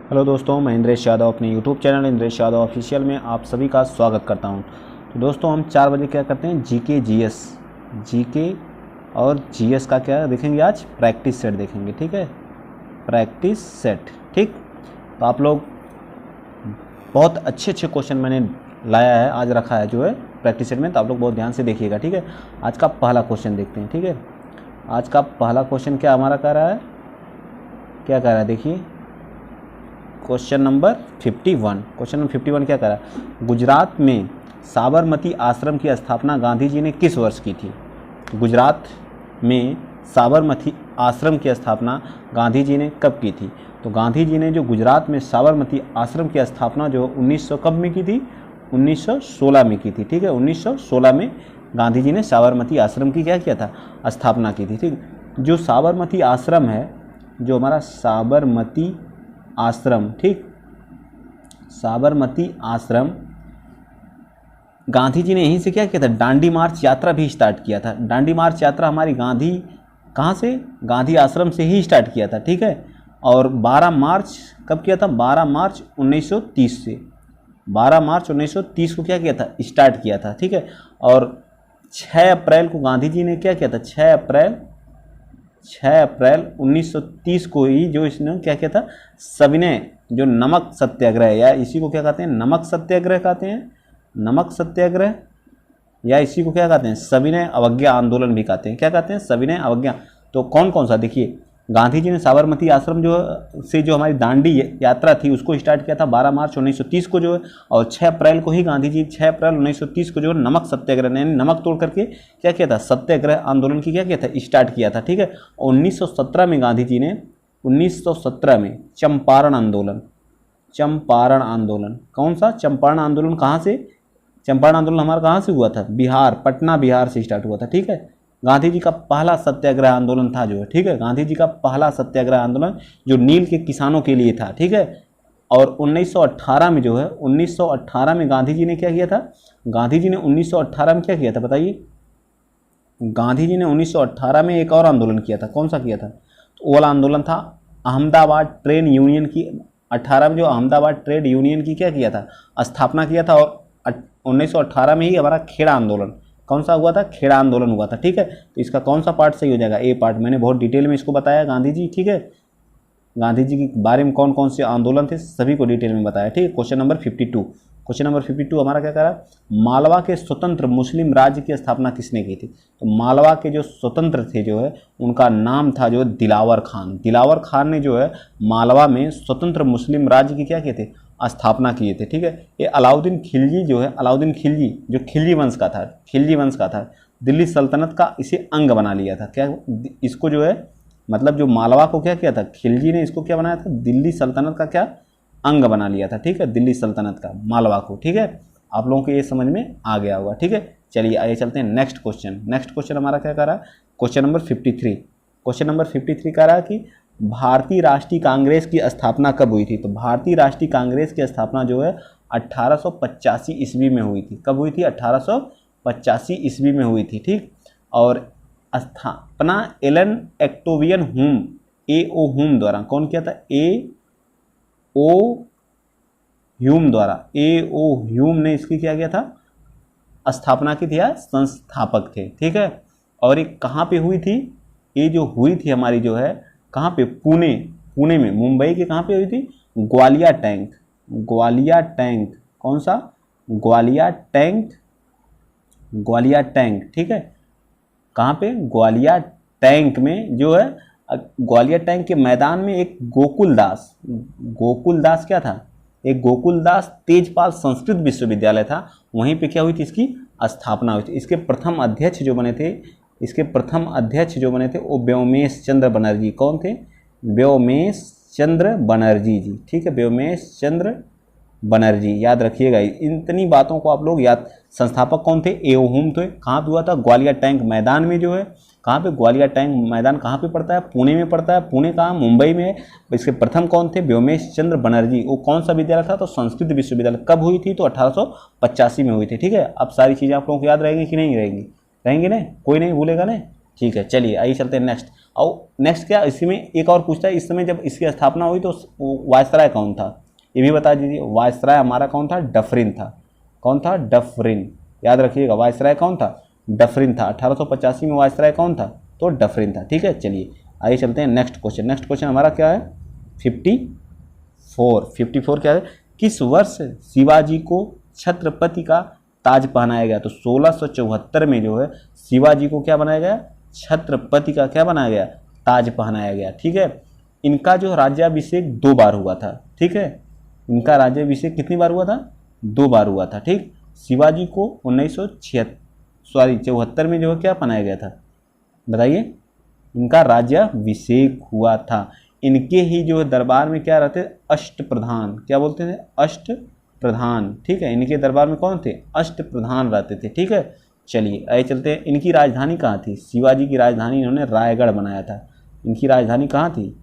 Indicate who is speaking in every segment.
Speaker 1: Hello दोस्तों, मैं इंद्रेश यादव अपने YouTube channel Indresh Yadav official में आप सभी का स्वागत करता हूं। तो दोस्तों, हम 4 बजे क्या करते हैं, जीके और जीएस का क्या देखेंगे, आज प्रैक्टिस सेट देखेंगे। ठीक है, प्रैक्टिस सेट। ठीक, तो आप लोग बहुत अच्छे क्वेश्चन मैंने लाया है, आज रखा है जो है प्रैक्टिस सेट में, तो आप लोग बहुत ध्यान से देखिएगा। ठीक है, आज का पहला क्वेश्चन देखते हैं। ठीक है, आज का पहला क्वेश्चन क्या हमारा कह रहा है, क्या कह रहा है, देखिए क्वेश्चन नंबर 51। क्वेश्चन नंबर 51 क्या कह रहा है, गुजरात में साबरमती आश्रम की स्थापना गांधी जी ने किस वर्ष की थी। गुजरात में साबरमती आश्रम की स्थापना गांधी जी ने कब की थी। तो गांधी जी ने जो गुजरात में साबरमती आश्रम की स्थापना जो 1900 कब में की थी, 1916 में की थी। ठीक है, 1916 में गांधी जी ने साबरमती आश्रम की क्या किया था, स्थापना की थी। ठीक, जो साबरमती आश्रम है, जो हमारा साबरमती आश्रम, ठीक, साबरमती आश्रम, गांधी जी ने यहीं से क्या किया था, दांडी मार्च यात्रा भी स्टार्ट किया था। दांडी मार्च यात्रा हमारी गांधी कहाँ से, गांधी आश्रम से ही स्टार्ट किया था। ठीक है, और 12 मार्च कब किया था, 12 मार्च 1930 से, 12 मार्च 1930 को क्या किया था, स्टार्ट किया था। ठीक है, और 6 अप्रैल को गांधी जी ने क्या किया था, 6 अप्रैल 1930 को ही जो इसने क्या किया था, सविनय जो नमक सत्याग्रह, या इसी को क्या कहते हैं, नमक सत्याग्रह कहते हैं, नमक सत्याग्रह, या इसी को क्या कहते हैं, सविनय अवज्ञा आंदोलन भी कहते हैं। क्या कहते हैं, सविनय अवज्ञा। तो कौन कौन सा, देखिए गांधी जी ने साबरमती आश्रम जो हमारी दांडी यात्रा थी उसको स्टार्ट किया था 12 मार्च 1930 को जो है, और 6 अप्रैल को ही गांधी जी 6 अप्रैल 1930 को जो है नमक सत्याग्रह यानी नमक तोड़ करके क्या किया था, सत्याग्रह आंदोलन की क्या किया था, स्टार्ट किया था। ठीक है, 1917 में गांधी जी ने 1917 में चंपारण आंदोलन, कौन सा चंपारण आंदोलन, कहाँ से, चंपारण आंदोलन हमारा कहाँ से हुआ था, बिहार, पटना बिहार से स्टार्ट हुआ था। ठीक है, गांधी जी का पहला सत्याग्रह आंदोलन था जो है। ठीक है, गांधी जी का पहला सत्याग्रह आंदोलन जो नील के किसानों के लिए था। ठीक है, और 1918 में जो है, 1918 में गांधी जी ने क्या किया था, गांधी जी ने 1918 में क्या किया था बताइए, गांधी जी ने 1918 में एक और आंदोलन किया था। कौन सा किया था, तो वो वाला आंदोलन था अहमदाबाद ट्रेड यूनियन की। 18 में जो अहमदाबाद ट्रेड यूनियन की क्या किया था, स्थापना किया था। और 1918 में ही हमारा खेड़ा आंदोलन, कौन सा हुआ था, खेड़ा आंदोलन हुआ था। ठीक है, तो इसका कौन सा पार्ट सही हो जाएगा, ए पार्ट। मैंने बहुत डिटेल में इसको बताया गांधी जी, ठीक है, गांधी जी के बारे में कौन कौन से आंदोलन थे सभी को डिटेल में बताया। ठीक है, क्वेश्चन नंबर 52। क्वेश्चन नंबर 52 हमारा क्या करा, मालवा के स्वतंत्र मुस्लिम राज्य की स्थापना किसने की थी। तो मालवा के जो स्वतंत्र थे जो है, उनका नाम था जो दिलावर खान। दिलावर खान ने जो है मालवा में स्वतंत्र मुस्लिम राज्य की क्या किए थे, स्थापना किए थे। ठीक है, ये अलाउद्दीन खिलजी जो है, अलाउद्दीन खिलजी जो खिलजी वंश का था, दिल्ली सल्तनत का इसे अंग बना लिया था। क्या इसको जो है, मतलब जो मालवा को क्या किया था, खिलजी ने इसको क्या बनाया था, दिल्ली सल्तनत का क्या अंग बना लिया था। ठीक है, दिल्ली सल्तनत का मालवा को। ठीक है, आप लोगों को ये समझ में आ गया होगा। ठीक है, चलिए आइए चलते हैं नेक्स्ट क्वेश्चन। नेक्स्ट क्वेश्चन हमारा क्या कर रहा है, क्वेश्चन नंबर 53। क्वेश्चन नंबर 53 कह रहा है कि भारतीय राष्ट्रीय कांग्रेस की स्थापना कब हुई थी। तो भारतीय राष्ट्रीय कांग्रेस की स्थापना जो है 1885 ईस्वी में हुई थी। कब हुई थी, 1885 ईस्वी में हुई थी। ठीक, और स्थापना एलन एक्टोवियन हुम, ए.ओ. हुम द्वारा, कौन किया था, ए.ओ. ह्यूम द्वारा, ए.ओ. ह्यूम ने इसकी क्या किया था, स्थापना की थी, या संस्थापक थे। ठीक है, और ये कहाँ पे हुई थी, ये जो हुई थी हमारी जो है कहाँ पे, पुणे में, मुंबई के कहाँ पे हुई थी, ग्वालिया टैंक, कौन सा, ग्वालिया टैंक। ठीक है, कहाँ पे, ग्वालिया टैंक में जो है, ग्वालिया टैंक के मैदान में एक गोकुलदास क्या था, एक गोकुलदास तेजपाल संस्कृत विश्वविद्यालय था, वहीं पे क्या हुई थी, इसकी स्थापना हुई थी। इसके प्रथम अध्यक्ष जो बने थे वो व्योमेश चंद्र बनर्जी। कौन थे, व्योमेश चंद्र बनर्जी जी। ठीक है, व्योमेश चंद्र बनर्जी, याद रखिएगा इतनी बातों को आप लोग याद। संस्थापक कौन थे, ए.ओ. हुम थे। कहाँ पे हुआ था, ग्वालियर टैंक मैदान में जो है, कहाँ पे, ग्वालियर टैंक मैदान कहाँ पे पड़ता है, पुणे में पड़ता है। पुणे कहाँ, मुंबई में है। इसके प्रथम कौन थे, व्योमेश चंद्र बनर्जी। वो कौन सा विद्यालय था, तो संस्कृत विश्वविद्यालय। कब हुई थी, तो 1885 में हुई थी। ठीक है, अब सारी चीज़ें आप लोगों को याद रहेंगी कि नहीं रहेंगी, रहेंगी ना, कोई नहीं भूलेगा ना। ठीक है, चलिए आइए चलते हैं नेक्स्ट। और नेक्स्ट क्या इसमें एक और पूछता है, इस समय जब इसकी स्थापना हुई तो वायसराय कौन था, ये भी बता दीजिए। वायसराय हमारा कौन था, डफरिन था। कौन था, डफरिन, याद रखिएगा। वायसराय कौन था, डफरिन था। 1885 में वायसराय कौन था, तो डफरिन था। ठीक है, चलिए आइए चलते हैं नेक्स्ट क्वेश्चन। नेक्स्ट क्वेश्चन हमारा क्या है, 54 क्या है, किस वर्ष शिवाजी को छत्रपति का ताज पहनाया गया। तो 1674 में जो है शिवाजी को क्या बनाया गया, छत्रपति का क्या बनाया गया, ताज पहनाया गया। ठीक है, इनका जो राज्याभिषेक 2 बार हुआ था। ठीक है, इनका राज्याभिषेक कितनी बार हुआ था, 2 बार हुआ था। ठीक, शिवाजी को 1974 में जो है क्या पहनाया गया था, बताइए, इनका राज्याभिषेक हुआ था। इनके ही जो है दरबार में क्या रहते, अष्टप्रधान, क्या बोलते थे, अष्टप्रधान। ठीक है, इनके दरबार में कौन थे, अष्टप्रधान रहते थे। ठीक है, चलिए आइए चलते हैं। इनकी राजधानी कहाँ थी, शिवाजी की राजधानी इन्होंने रायगढ़ बनाया था। इनकी राजधानी कहाँ थी,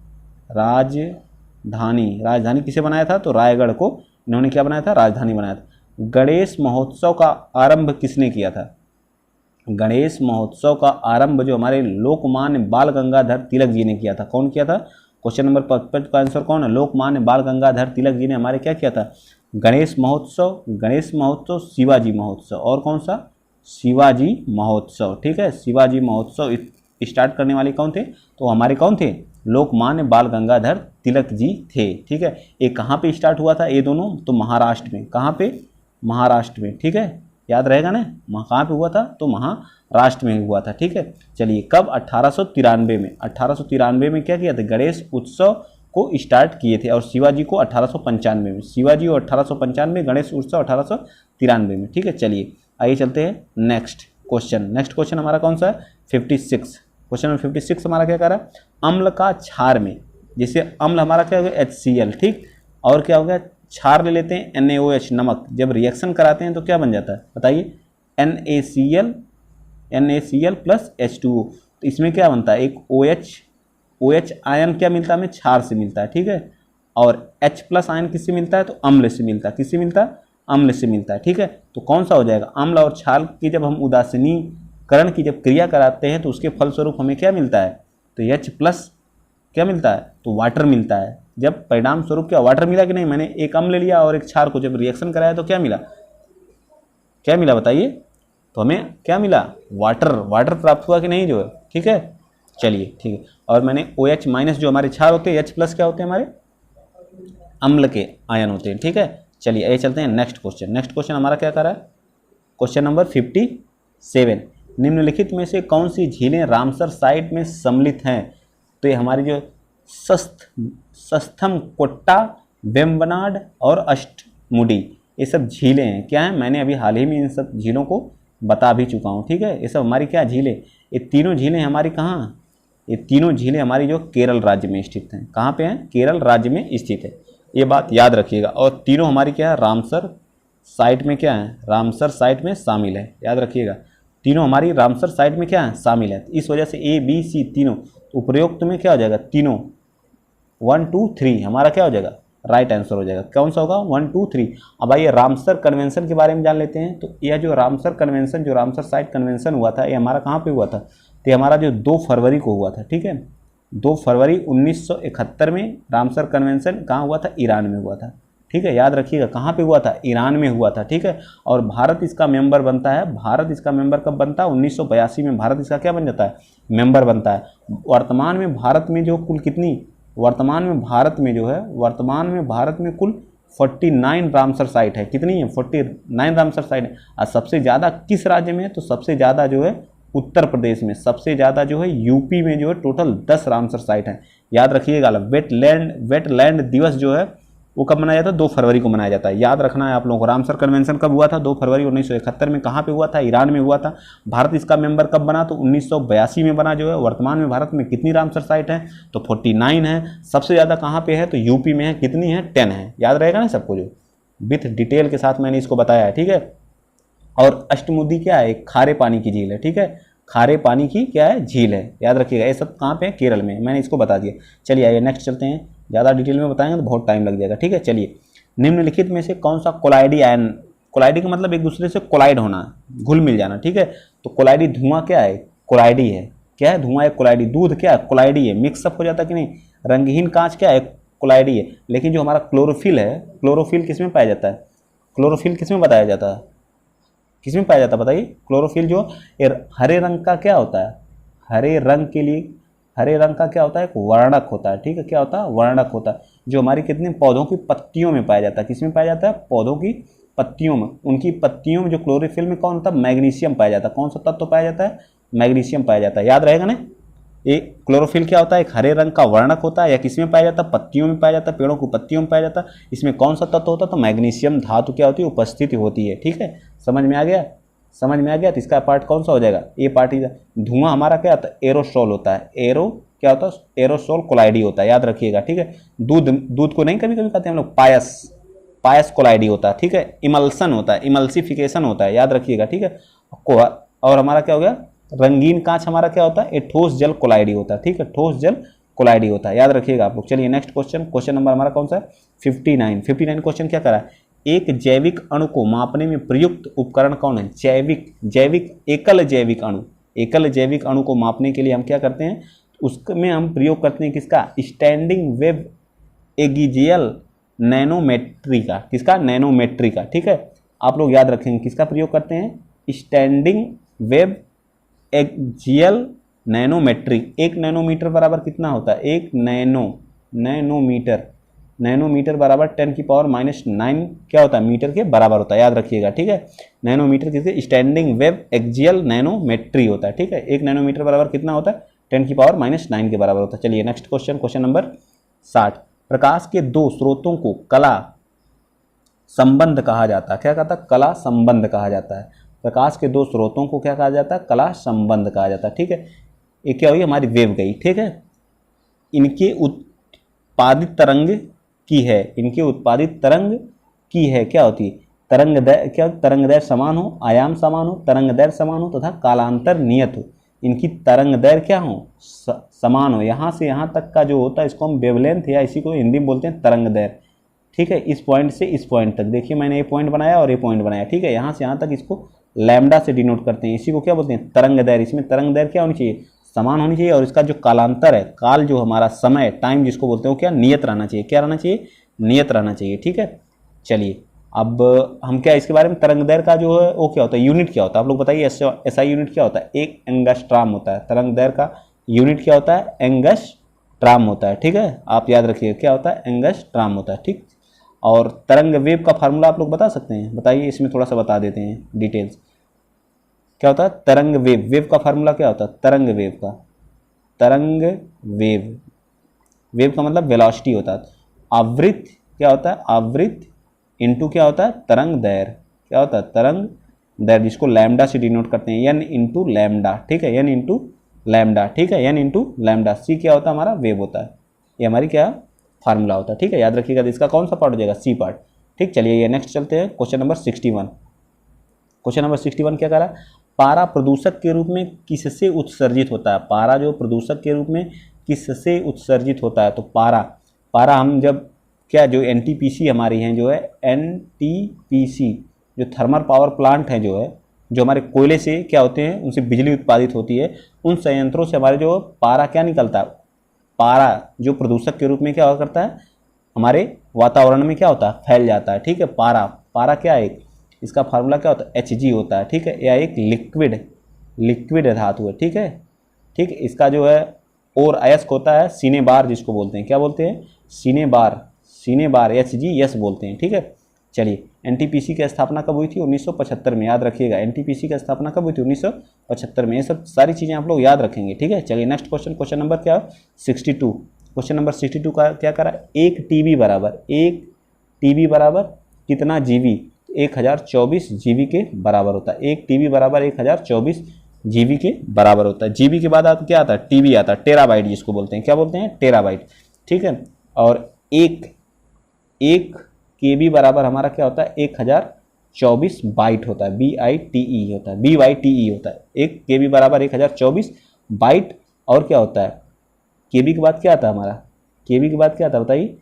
Speaker 1: राजधानी किसे बनाया था, तो रायगढ़ को इन्होंने क्या बनाया था, राजधानी बनाया था। गणेश महोत्सव का आरंभ किसने किया था, गणेश महोत्सव का आरंभ जो हमारे लोकमान्य बाल गंगाधर तिलक जी ने किया था। कौन किया था, क्वेश्चन नंबर 55 का आंसर कौन है, लोकमान्य बाल गंगाधर तिलक जी ने हमारे क्या किया था, गणेश महोत्सव, शिवाजी महोत्सव, और कौन सा, शिवाजी महोत्सव। ठीक है, शिवाजी महोत्सव स्टार्ट करने वाले कौन थे, तो हमारे कौन थे, लोकमान्य बाल गंगाधर तिलक जी थे। ठीक है, ये कहाँ पे स्टार्ट हुआ था ये दोनों, तो महाराष्ट्र में। कहाँ पे, महाराष्ट्र में। ठीक है, याद रहेगा ना, कहाँ पे हुआ था, तो महाराष्ट्र में हुआ था। ठीक है, चलिए कब, 1893 में क्या किया था, गणेश उत्सव को स्टार्ट किए थे। और शिवाजी को 1895 में, शिवाजी और 1895, गणेश उत्सव 1893 में। ठीक है, चलिए आइए चलते हैं नेक्स्ट क्वेश्चन हमारा कौन सा है, 56। क्वेश्चन नंबर 56 हमारा क्या कर रहा है, अम्ल का क्षार में, जैसे अम्ल हमारा क्या हो गया, HCl। ठीक, और क्या हो गया, क्षार ले लेते हैं NaOH, नमक, जब रिएक्शन कराते हैं तो क्या बन जाता है, बताइए, NaCl प्लस H2O। तो इसमें क्या बनता है, एक OH आयन क्या मिलता है हमें, क्षार से मिलता है। ठीक है, और H प्लस आयन किससे मिलता है, तो अम्ल से मिलता है। किससे मिलता है, अम्ल से मिलता है। ठीक है, तो कौन सा हो जाएगा, अम्ल और क्षार की जब हम उदासीनीकरण की जब क्रिया कराते हैं तो उसके फलस्वरूप हमें क्या मिलता है, तो H प्लस क्या मिलता है, तो वाटर मिलता है। जब परिणाम स्वरूप क्या वाटर मिला कि नहीं, मैंने एक अम्ल ले लिया और एक क्षार को जब रिएक्शन कराया तो क्या मिला, बताइए, तो हमें क्या मिला, वाटर प्राप्त हुआ कि नहीं जो है। ठीक है, चलिए ठीक है, और मैंने OH माइनस जो हमारे क्षार होते हैं, H प्लस क्या होते हैं, हमारे अम्ल के आयन होते हैं। ठीक है, चलिए ये चलते हैं नेक्स्ट क्वेश्चन हमारा क्या कर रहा है, क्वेश्चन नंबर 57। निम्नलिखित में से कौन सी झीलें रामसर साइट में सम्मिलित हैं, तो ये हमारी जो सस्थम कोट्टा, वेम्बनाड और अष्टमुडी, ये सब झीलें हैं। क्या है, मैंने अभी हाल ही में इन सब झीलों को बता भी चुका हूँ। ठीक है, ये सब हमारी क्या झीलें, ये तीनों झीलें हमारी कहाँ, ये तीनों झीलें हमारी जो केरल राज्य में स्थित हैं। कहाँ पे हैं, केरल राज्य में स्थित है, ये बात याद रखिएगा। और तीनों हमारी क्या है, रामसर साइट में क्या है, रामसर साइट में शामिल है, याद रखिएगा। तीनों हमारी रामसर साइट में क्या है, शामिल है। इस वजह से ABC तीनों उपरोक्त में क्या हो जाएगा, तीनों 1 2 3 हमारा क्या हो जाएगा, राइट आंसर हो जाएगा। कौन सा होगा, 1 2 3। अब आइए रामसर कन्वेंशन के बारे में जान लेते हैं। तो यह जो रामसर कन्वेंशन, जो रामसर साइट कन्वेंशन हुआ था, ये हमारा कहाँ पे हुआ था, तो हमारा जो 2 फरवरी को हुआ था। ठीक है, 2 फरवरी 1971 में रामसर कन्वेंशन कहाँ हुआ था, ईरान में हुआ था। ठीक है, याद रखिएगा कहाँ पे हुआ था, ईरान में हुआ था। ठीक है, और भारत इसका मेंबर बनता है। भारत इसका मेंबर कब बनता है, 1982 में भारत इसका क्या बन जाता है, मेंबर बनता है। वर्तमान में भारत में जो कुल कितनी, वर्तमान में भारत में कुल 49 रामसर साइट है। कितनी है, 49 रामसर साइट है। और सबसे ज़्यादा किस राज्य में है, तो सबसे ज़्यादा जो है उत्तर प्रदेश में, सबसे ज़्यादा जो है यूपी में जो है टोटल 10 रामसर साइट है। याद रखिएगा, वेटलैंड दिवस जो है वो कब मनाया जाता है, 2 फरवरी को मनाया जाता है। याद रखना है आप लोगों को। रामसर कन्वेंशन कब हुआ था, 2 फरवरी 1971 में। कहाँ पे हुआ था, ईरान में हुआ था। भारत इसका मेंबर कब बना, तो 1982 में बना जो है। वर्तमान में भारत में कितनी रामसर साइट है, तो 49 है। सबसे ज़्यादा कहाँ पे है, तो यूपी में है। कितनी है, 10 है। याद रहेगा ना सबको, जो विथ डिटेल के साथ मैंने इसको बताया है। ठीक है, और अष्टमुदी क्या है, खारे पानी की झील है। ठीक है, खारे पानी की क्या है, झील है। याद रखिएगा, ये सब कहाँ पे है, केरल में। मैंने इसको बता दिया। चलिए आइए नेक्स्ट चलते हैं। ज़्यादा डिटेल में बताएंगे तो बहुत टाइम लग जाएगा। ठीक है, चलिए निम्नलिखित में से कौन सा कोलाइडी आयन, कोलाइडी का मतलब एक दूसरे से कोलाइड होना, घुल मिल जाना। ठीक है, तो कोलाइडी धुआं क्या है, कोलाइडी है। क्या है, धुआं एक कोलाइडी, दूध क्या है, कोलाइडी है, मिक्सअप हो जाता है कि नहीं। रंगहीन कांच क्या है, कोलाइडी है। लेकिन जो हमारा क्लोरोफिल है, क्लोरोफिल किस में पाया जाता है, क्लोरोफिल किस में बताया जाता है, किस में पाया जाता है बताइए। क्लोरोफिल जो हरे रंग का क्या होता है, हरे रंग के लिए, हरे रंग का क्या होता है, एक वर्णक होता है, ठीक है, क्या होता है, वर्णक होता है, जो हमारी कितने पौधों की पत्तियों में पाया जाता है। किस में पाया जाता है, पौधों की पत्तियों में। उनकी पत्तियों में जो क्लोरोफिल में कौन होता है, मैग्नीशियम पाया जाता है। कौन सा तत्व पाया जाता है, मैग्नीशियम पाया जाता है, याद रहेगा ना। ये क्लोरोफिल क्या होता है, एक हरे रंग का वर्णक होता है, या किस में पाया जाता है, पत्तियों में पाया जाता है, पेड़ों की पत्तियों में पाया जाता है। इसमें कौन सा तत्व होता है, तो मैग्नीशियम धातु क्या होती है, उपस्थिति होती है, ठीक है। समझ में आ गया, समझ में आ गया। तो इसका पार्ट कौन सा हो जाएगा, ये पार्ट। धुआं हमारा क्या होता है, एरोसोल होता है, एरो क्या होता है, एरोसोल कोलाइडी होता है, याद रखिएगा, ठीक है। दूध, दूध को नहीं कभी कभी कहते हैं हम लोग पायस, पायस कोलाइडी होता है, ठीक है। इमल्सन होता है, इमल्सिफिकेशन होता है, याद रखिएगा, ठीक है। और हमारा क्या हो गया, रंगीन कांच हमारा क्या होता है, ये ठोस जल कोलाइडी होता है, ठीक है, ठोस जल कोलाइडी होता है, याद रखिएगा आप लोग। चलिए नेक्स्ट क्वेश्चन, क्वेश्चन नंबर हमारा कौन सा है, 59। 59 क्वेश्चन क्या करा है, एक जैविक अणु को मापने में प्रयुक्त उपकरण कौन है, एकल जैविक अणु। एकल जैविक अणु को मापने के लिए हम क्या करते हैं, उसमें हम प्रयोग करते हैं किसका, स्टैंडिंग वेव एगिजियल नैनोमेट्री का, किसका, नैनोमेट्री का, ठीक है। आप लोग याद रखेंगे किसका प्रयोग करते हैं, स्टैंडिंग वेव एक्जियल नैनोमेट्री। 1 नैनोमीटर बराबर कितना होता है, 1 नैनोमीटर, नैनोमीटर बराबर 10⁻⁹ क्या होता है, मीटर के बराबर होता है, याद रखिएगा, ठीक है। नैनोमीटर किसके, स्टैंडिंग वेव एक्जियल नैनोमेट्री होता है, ठीक है। 1 नैनोमीटर बराबर कितना होता है, 10⁻⁹ के बराबर होता है। चलिए नेक्स्ट क्वेश्चन, क्वेश्चन नंबर 60। प्रकाश के दो स्रोतों को कला संबंध कहा जाता है, क्या कहता है, कला संबंध कहा जाता है। प्रकाश के दो स्रोतों को क्या कहा जाता है, कला संबंध कहा जाता है, ठीक है। ये क्या हुई, हमारी वेव गई, ठीक है। इनके उत्पादित तरंग की है, इनके उत्पादित तरंग की है क्या होती है, तरंग दैर्घ्य, क्या तरंग दैर्घ्य समान हो, आयाम समान हो, तरंग दैर्घ्य समान हो तथा कालांतर नियत हो। इनकी तरंग दैर्घ्य क्या हो, समान हो। यहाँ से यहाँ तक का जो होता है इसको हम वेवलेंथ, या इसी को हिंदी में बोलते हैं तरंग दैर्घ्य, ठीक है। इस पॉइंट से इस पॉइंट तक, देखिए मैंने ये पॉइंट बनाया और ये पॉइंट बनाया, ठीक है। यहाँ से यहाँ तक इसको लैम्डा से डिनोट करते हैं, इसी को क्या बोलते हैं, तरंग दैर्घ्य। इसमें तरंग दैर्घ्य क्या होनी चाहिए, समान होनी चाहिए, और इसका जो कालांतर है, काल जो हमारा समय, टाइम जिसको बोलते हैं, वो क्या, नियत रहना चाहिए, क्या रहना चाहिए, नियत रहना चाहिए, ठीक है। चलिए अब हम क्या इसके बारे में, तरंग दैर्घ्य का जो है वो क्या होता है, यूनिट क्या होता है, आप लोग बताइए। एसआई यूनिट क्या होता है, 1 एंगस्ट्राम होता है। तरंग दैर्घ्य का यूनिट क्या होता है, एंगस्ट्राम होता है, ठीक है। आप याद रखिए क्या होता है, एंगस्ट्राम होता है, ठीक। और तरंग वेव का फार्मूला आप लोग बता सकते हैं, बताइए, इसमें थोड़ा सा बता देते हैं डिटेल्स। क्या होता है, तरंग वेव, वेव का फार्मूला क्या होता है, तरंग वेव का, तरंग वेव, वेव का मतलब वेलोसिटी होता है। आवृत्त क्या होता है, आवृत्त इनटू क्या होता है, तरंग दैर्घ्य, क्या होता है, तरंग दैर्घ्य, जिसको लैम्डा से डिनोट करते हैं, एन इंटू लैम्डा, ठीक है, एन इंटू लैम्डा, ठीक है, एन इंटू लैम्डा। सी क्या होता है, हमारा वेव होता है, ये हमारी क्या फार्मूला होता है, ठीक है, याद रखिएगा। तो इसका कौन सा पार्ट हो जाएगा, सी पार्ट, ठीक। चलिए ये नेक्स्ट चलते हैं, क्वेश्चन नंबर 61। क्वेश्चन नंबर 61 क्या कह रहा है, पारा प्रदूषक के रूप में किससे उत्सर्जित होता है। पारा जो प्रदूषक के रूप में किससे उत्सर्जित होता है, तो पारा हम जब क्या, जो एनटीपीसी हमारी हैं, जो है एनटीपीसी, जो थर्मल पावर प्लांट हैं, जो है, जो हमारे कोयले से क्या होते हैं, उनसे बिजली उत्पादित होती है, उन संयंत्रों से हमारे जो पारा क्या निकलता है, पारा जो प्रदूषक के रूप में क्या करता है, हमारे वातावरण में क्या होता है, फैल जाता है, ठीक है। पारा क्या है, इसका फार्मूला क्या होता है, Hg होता है, ठीक है। यह एक लिक्विड धातु है, ठीक है, ठीक। इसका जो है और अयस्क होता है सीने बार, जिसको बोलते हैं, क्या बोलते हैं, सीने बार Hg बोलते हैं, ठीक है। चलिए एनटीपीसी की स्थापना कब हुई थी, 1975 में, याद रखिएगा। एनटीपीसी की स्थापना कब हुई थी, 1975 में। ये सब सारी चीज़ें आप लोग याद रखेंगे, ठीक है। चलिए नेक्स्ट क्वेश्चन, क्वेश्चन नंबर क्या, 62। क्वेश्चन नंबर 62 का क्या करा, एक टीबी बराबर कितना जीबी, 1024 जीबी के बराबर होता है। एक टीबी बराबर 1024 जीबी के बराबर होता है। जीबी के बाद क्या आता है, टीबी आता है, टेराबाइट जिसको बोलते हैं, क्या बोलते हैं, टेराबाइट, ठीक है। और एक केबी बराबर हमारा क्या होता है, 1024 बाइट होता है, BITE होता है, BYTE होता है। एक केबी बराबर 1024 बाइट। और क्या होता है, केबी के बाद क्या आता है हमारा, केबी के बाद क्या आता है बताइए,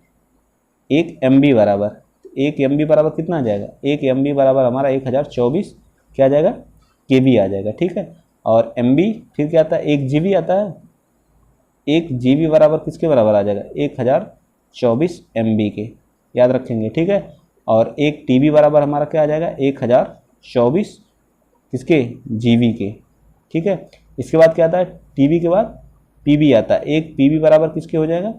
Speaker 1: 1 MB बराबर, 1 MB बराबर कितना आ जाएगा, 1 MB बराबर हमारा 1024 क्या आ जाएगा, केबी आ जाएगा, ठीक है। और MB फिर क्या आता है, 1 GB आता है। 1 GB बराबर किसके बराबर आ जाएगा, 1024 MB के, याद रखेंगे, ठीक है। और 1 TB बराबर हमारा क्या आ जाएगा, 1024 किसके, GB के, ठीक है। इसके बाद क्या आता है, TB के बाद PB आता है। 1 PB बराबर किसके हो जाएगा,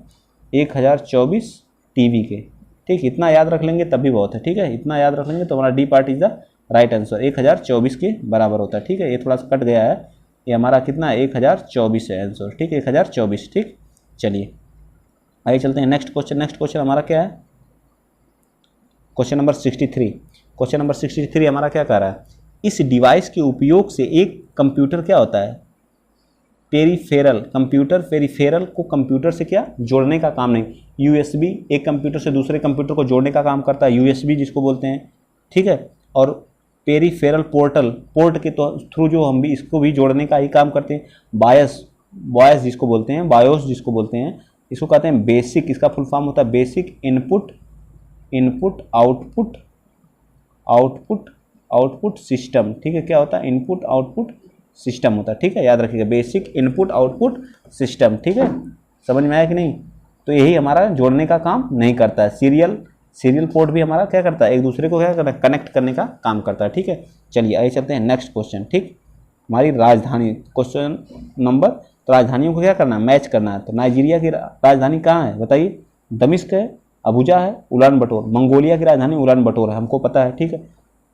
Speaker 1: 1024 TB के, ठीक। इतना याद रख लेंगे तब भी बहुत है, ठीक है। इतना याद रख लेंगे तो हमारा D part is the right answer, 1024 के बराबर होता है, ठीक है। ये थोड़ा सा कट गया है, ये हमारा कितना है, 1024 है आंसर, ठीक है, 1024, ठीक। चलिए आइए चलते हैं नेक्स्ट क्वेश्चन। नेक्स्ट क्वेश्चन हमारा क्या है, क्वेश्चन नंबर 63। क्वेश्चन नंबर 63 हमारा क्या कह रहा है, इस डिवाइस के उपयोग से एक कंप्यूटर क्या होता है, पेरीफेरल, कंप्यूटर पेरीफेरल को कंप्यूटर से क्या जोड़ने का काम नहीं, USB एक कंप्यूटर से दूसरे कंप्यूटर को जोड़ने का काम करता है, USB जिसको बोलते हैं, ठीक है। और पेरीफेरल पोर्टल, पोर्ट के तो थ्रू जो हम भी इसको भी जोड़ने का ही काम करते हैं। बायस जिसको बोलते हैं, बायोस जिसको बोलते हैं, इसको कहते हैं बेसिक, इसका फुल फॉर्म होता है बेसिक इनपुट आउटपुट सिस्टम, ठीक है। क्या होता है, इनपुट आउटपुट सिस्टम होता है, ठीक है, याद रखिएगा, बेसिक इनपुट आउटपुट सिस्टम, ठीक है। समझ में आया कि नहीं। तो यही हमारा जोड़ने का काम नहीं करता है। सीरियल पोर्ट भी हमारा क्या करता है, एक दूसरे को क्या करता है, कनेक्ट करने का काम करता है, ठीक है। चलिए आइए चलते हैं नेक्स्ट क्वेश्चन, ठीक। हमारी राजधानी क्वेश्चन नंबर, तो राजधानियों को क्या करना है, मैच करना है। तो नाइजीरिया की राजधानी कहाँ है बताइए, दमिश्क है, अबुजा है, उलान बटोर। मंगोलिया की राजधानी उलान बटोर है, हमको पता है, ठीक है।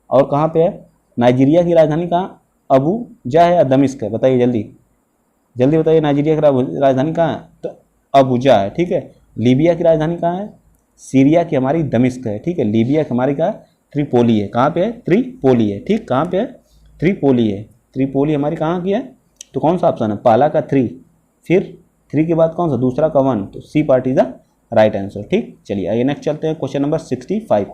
Speaker 1: और कहाँ पे है, नाइजीरिया की राजधानी कहाँ, अबुजा है या दमिश्क है, बताइए जल्दी जल्दी बताइए। नाइजीरिया की राजधानी कहाँ है, तो अबुजा है, ठीक है। लीबिया की राजधानी कहाँ है, सीरिया की हमारी दमिश्क है, ठीक है। लीबिया की हमारी कहाँ, त्रिपोली है। कहाँ पे है, त्रिपोली है, ठीक। कहाँ पे है, त्रिपोली है। त्रिपोली हमारी कहाँ की है, तो कौन सा ऑप्शन है, पहला का 3, फिर 3 के बाद कौन सा, दूसरा का 1, तो C part is the right answer, ठीक। चलिए आइए नेक्स्ट चलते हैं क्वेश्चन नंबर 65।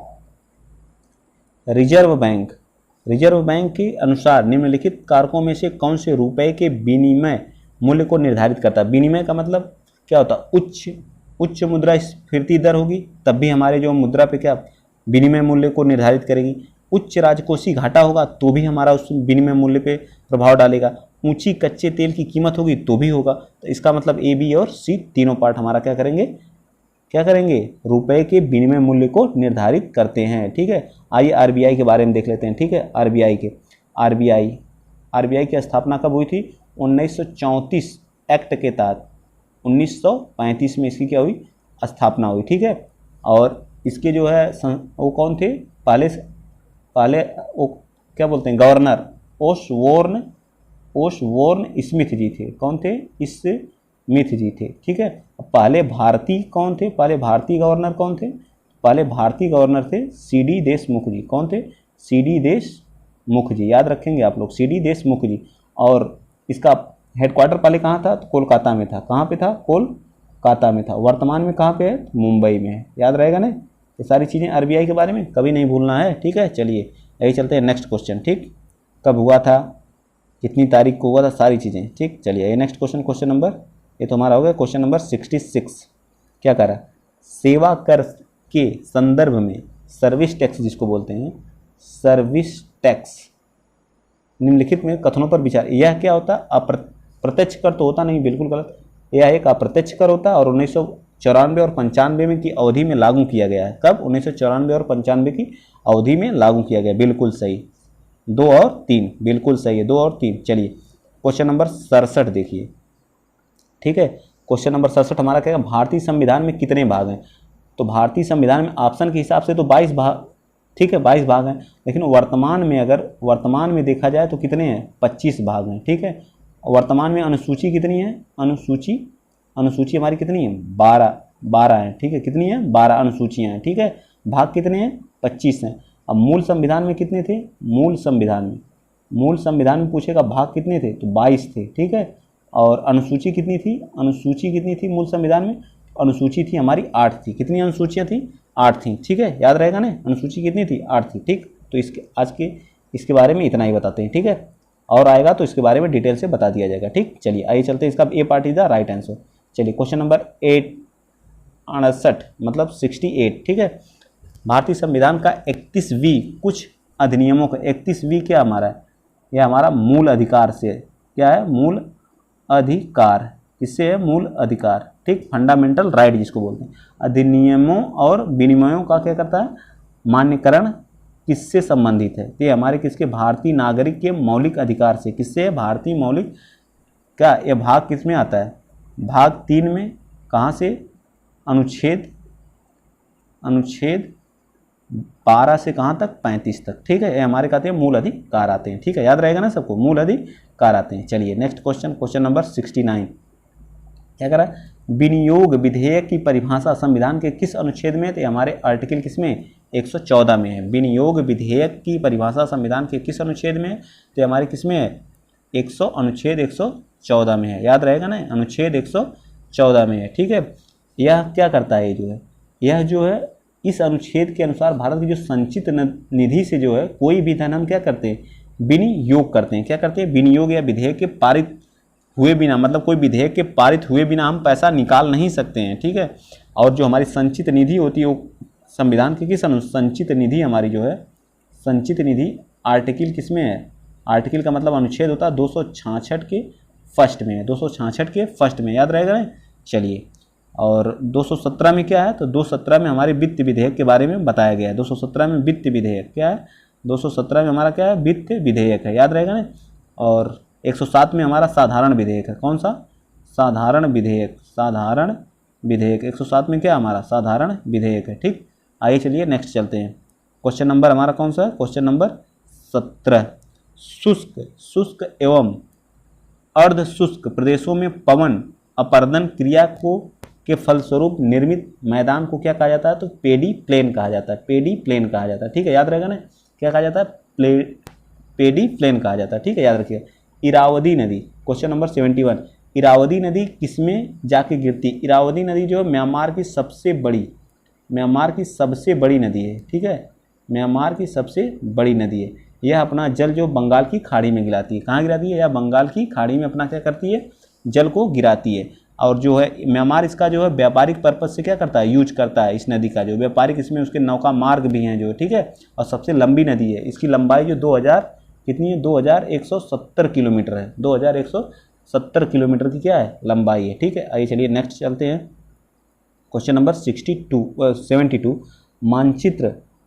Speaker 1: रिजर्व बैंक के अनुसार निम्नलिखित कारकों में से कौन से रुपए के विनिमय मूल्य को निर्धारित करता है। विनिमय का मतलब क्या होता है, उच्च मुद्रास्फीति दर होगी तब भी हमारे जो मुद्रा पे क्या विनिमय मूल्य को निर्धारित करेगी। उच्च राजकोषीय घाटा होगा तो भी हमारा उस विनिमय मूल्य पे प्रभाव डालेगा। ऊंची कच्चे तेल की कीमत होगी तो भी होगा। तो इसका मतलब A, B और C तीनों पार्ट हमारा क्या करेंगे, रुपए के विनिमय मूल्य को निर्धारित करते हैं, ठीक है। आइए RBI के बारे में देख लेते हैं, ठीक है। RBI की स्थापना कब हुई थी, 1934 एक्ट के तहत 1935 में इसकी क्या हुई, स्थापना हुई, ठीक है। और इसके जो है वो कौन थे, पहले वो क्या बोलते हैं, गवर्नर ओसबोर्न स्मिथ जी थे। कौन थे, स्मिथ जी थे, ठीक है। पहले भारतीय कौन थे, पहले भारतीय गवर्नर कौन थे, पहले भारतीय गवर्नर थे CD देशमुख जी। कौन थे, CD देशमुख जी, याद रखेंगे आप लोग, CD देशमुख जी। और इसका हेडक्वार्टर पहले कहाँ था, तो कोलकाता में था। कहाँ पे था, कोलकाता में था। वर्तमान में कहाँ पे है, मुंबई में है, याद रहेगा ना। ये सारी चीज़ें RBI के बारे में कभी नहीं भूलना है, ठीक है। चलिए यही चलते हैं नेक्स्ट क्वेश्चन, ठीक। कब हुआ था, कितनी तारीख को हुआ था, सारी चीज़ें, ठीक। चलिए ये नेक्स्ट क्वेश्चन नंबर, ये तो हमारा हो गया क्वेश्चन नंबर 66। क्या कह रहा है, सेवा कर के संदर्भ में सर्विस टैक्स जिसको बोलते हैं, सर्विस टैक्स निम्नलिखित में कथनों पर विचार। यह क्या होता है, अप्रत्यक्ष कर तो होता नहीं, बिल्कुल गलत। यह एक अप्रत्यक्ष कर होता है और 1994 और 95 में की अवधि में लागू किया गया है। कब, 1994 और 95 की अवधि में लागू किया गया, बिल्कुल सही। 2 और 3 बिल्कुल सही है, 2 और 3। चलिए क्वेश्चन नंबर 67 देखिए, ठीक है। क्वेश्चन नंबर 67 हमारा क्या है, भारतीय संविधान में कितने भाग हैं। तो भारतीय संविधान में ऑप्शन के हिसाब से तो 22 भाग, ठीक है, 22 भाग हैं। लेकिन वर्तमान में देखा जाए तो कितने हैं, 25 भाग हैं, ठीक है। वर्तमान में अनुसूची कितनी है, अनुसूची हमारी कितनी है, 12 है, ठीक है। कितनी है, 12 अनुसूचियाँ हैं, ठीक है। भाग कितने हैं, 25 हैं। अब मूल संविधान में कितने थे, मूल संविधान में पूछेगा भाग कितने थे, तो 22 थे, ठीक है। और अनुसूची कितनी थी मूल संविधान में, अनुसूची थी हमारी 8 थी। कितनी अनुसूचियाँ थी, 8 थी, ठीक है, याद रहेगा ना। अनुसूची कितनी थी, 8 थी, ठीक। तो इसके बारे में इतना ही बताते हैं, ठीक है। और आएगा तो इसके बारे में डिटेल से बता दिया जाएगा, ठीक। चलिए आइए चलते हैं, इसका A part is the right answer. चलिए क्वेश्चन नंबर 68 मतलब 68, ठीक है। भारतीय संविधान का 31वीं कुछ अधिनियमों का 31वीं क्या हमारा है, यह हमारा मूल अधिकार से क्या है, मूल अधिकार। किससे है, मूल अधिकार, ठीक, फंडामेंटल राइट जिसको बोलते हैं। अधिनियमों और विनिमयों का क्या करता है, मान्यकरण किससे संबंधित है, तो ये हमारे किसके, भारतीय नागरिक के मौलिक अधिकार से। किससे है, भारतीय मौलिक, क्या ये भाग किस में आता है, भाग 3 में। कहाँ से, अनुच्छेद 12 से कहाँ तक, 35 तक, ठीक है। ये हमारे कहते हैं मूल अधिकार आते हैं, ठीक है, याद रहेगा ना सबको, मूल अधिकार आते हैं। चलिए नेक्स्ट क्वेश्चन, क्वेश्चन नंबर 69 क्या करा, विनियोग विधेयक की परिभाषा संविधान के किस अनुच्छेद में है, तो हमारे आर्टिकल किसमें, 114 में है। विनियोग विधेयक की परिभाषा संविधान के किस अनुच्छेद में है, तो हमारे किसमें है, अनुच्छेद 114 में है, याद रहेगा ना, अनुच्छेद 114 में है, ठीक है। यह क्या करता है, यह जो है इस अनुच्छेद के अनुसार भारत की जो संचित निधि से जो है कोई भी धन हम क्या करते हैं, विनियोग करते हैं। क्या करते हैं, विनियोग या विधेयक के पारित हुए बिना, मतलब कोई विधेयक के पारित हुए बिना हम पैसा निकाल नहीं सकते हैं, ठीक है। और जो हमारी संचित निधि होती है वो संविधान के किस संचित निधि हमारी जो है, संचित निधि आर्टिकल किस में है, आर्टिकल का मतलब अनुच्छेद होता है 266 के फर्स्ट में, 266 के फर्स्ट में, याद रहेगा ना। चलिए, और 217 में क्या है, तो 217 में हमारे वित्त विधेयक के बारे में बताया गया है। 217 में वित्त विधेयक क्या है, 217 में हमारा क्या है, वित्त विधेयक है, याद रहेगा ना। और 107 में हमारा साधारण विधेयक है, कौन सा, साधारण विधेयक, साधारण विधेयक 107 में क्या हमारा, साधारण विधेयक है, ठीक। आइए चलिए नेक्स्ट चलते हैं, क्वेश्चन नंबर हमारा कौन सा है, क्वेश्चन नंबर 17। शुष्क एवं अर्ध शुष्क प्रदेशों में पवन अपर्दन क्रिया के फलस्वरूप निर्मित मैदान को क्या कहा जाता है, तो पेडी प्लेन कहा जाता है, पेडी प्लेन कहा जाता है, ठीक है, याद रहेगा ना, क्या कहा जाता है, पेडी प्लेन कहा जाता है, ठीक है, याद रखिए। इरावदी नदी, क्वेश्चन नंबर 71, इरावदी नदी किसमें जाके गिरती, इरावदी नदी जो म्यांमार की सबसे बड़ी, म्यांमार की सबसे बड़ी नदी है, ठीक है, म्यांमार की सबसे बड़ी नदी है। यह अपना जल जो बंगाल की खाड़ी में गिराती है, कहाँ गिराती है, या बंगाल की खाड़ी में अपना क्या करती है, जल को गिराती है। और जो है म्यांमार इसका जो है व्यापारिक पर्पज से क्या करता है, यूज करता है इस नदी का, जो व्यापारिक, इसमें उसके नौका मार्ग भी हैं जो, ठीक है। और सबसे लंबी नदी है, इसकी लंबाई जो 2000 कितनी है, 2170 किलोमीटर है, 2170 किलोमीटर की क्या है, लंबाई है, ठीक है। आइए चलिए नेक्स्ट चलते हैं, क्वेश्चन नंबर 72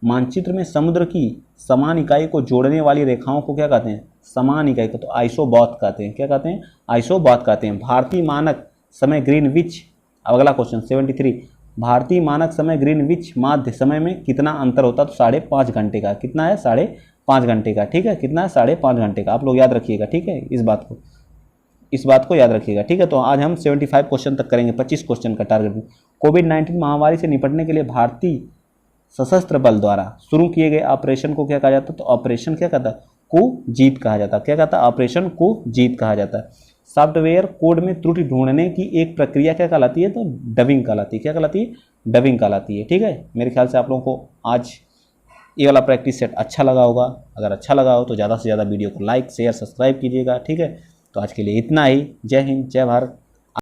Speaker 1: मानचित्र में समुद्र की समान इकाई को जोड़ने वाली रेखाओं को क्या कहते हैं, समान इकाई को तो आइसोबॉथ कहते हैं, क्या कहते हैं, आइसोबॉथ कहते हैं। भारतीय मानक समय ग्रीनविच, अगला क्वेश्चन 73, भारतीय मानक समय ग्रीनविच माध्य समय में कितना अंतर होता है, तो 5.5 घंटे का, कितना है, 5.5 घंटे का, ठीक है, कितना है, 5.5 घंटे का, आप लोग याद रखिएगा, ठीक है, इस बात को याद रखिएगा, ठीक है। तो आज हम 75 क्वेश्चन तक करेंगे, 25 क्वेश्चन का टारगेट। कोविड-19 महामारी से निपटने के लिए भारतीय सशस्त्र बल द्वारा शुरू किए गए ऑपरेशन को क्या कहा जाता है, तो ऑपरेशन क्या कहता है, को जीत कहा जाता है, क्या कहता है, ऑपरेशन को जीत कहा जाता है। सॉफ्टवेयर कोड में त्रुटि ढूंढने की एक प्रक्रिया क्या कहलाती है, तो डबिंग कहलाती है, क्या कहलाती है, डबिंग कहलाती है, ठीक है। मेरे ख्याल से आप लोगों को आज ये वाला प्रैक्टिस सेट अच्छा लगा होगा। अगर अच्छा लगा हो तो ज़्यादा से ज़्यादा वीडियो को लाइक शेयर सब्सक्राइब कीजिएगा, ठीक है। तो आज के लिए इतना ही, जय हिंद जय भारत।